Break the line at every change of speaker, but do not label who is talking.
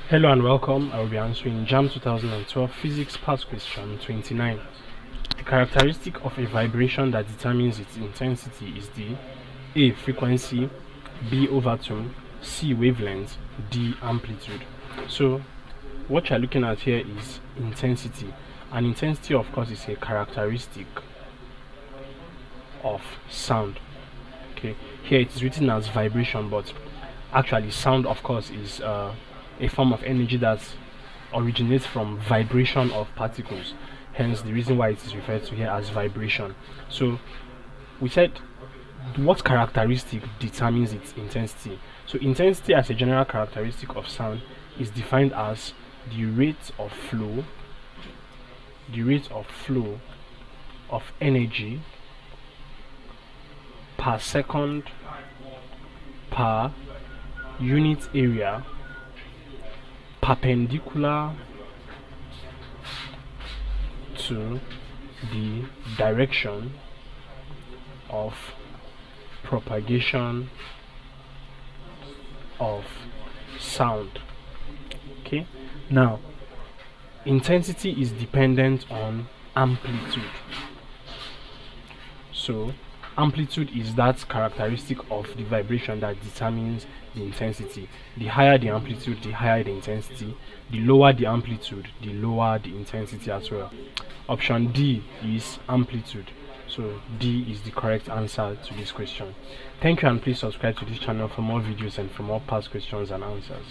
Hello and welcome. I will be answering JAMB 2012 Physics Past Question 29. The characteristic of a vibration that determines its intensity is the A. Frequency, B. Overtone, C. Wavelength, D. Amplitude. So what you're looking at here is intensity, and intensity of course is a characteristic of sound. Okay, here it is written as vibration, but actually sound of course is a form of energy that originates from vibration of particles, hence the reason why it is referred to here as vibration. So we said what characteristic determines its intensity. So intensity as a general characteristic of sound is defined as the rate of flow of energy per second per unit area perpendicular to the direction of propagation of sound. Okay, now intensity is dependent on amplitude. So amplitude is that characteristic of the vibration that determines the intensity. The higher the amplitude, the higher the intensity. The lower the amplitude, the lower the intensity as well. Option D is amplitude. So D is the correct answer to this question. Thank you, and please subscribe to this channel for more videos and for more past questions and answers.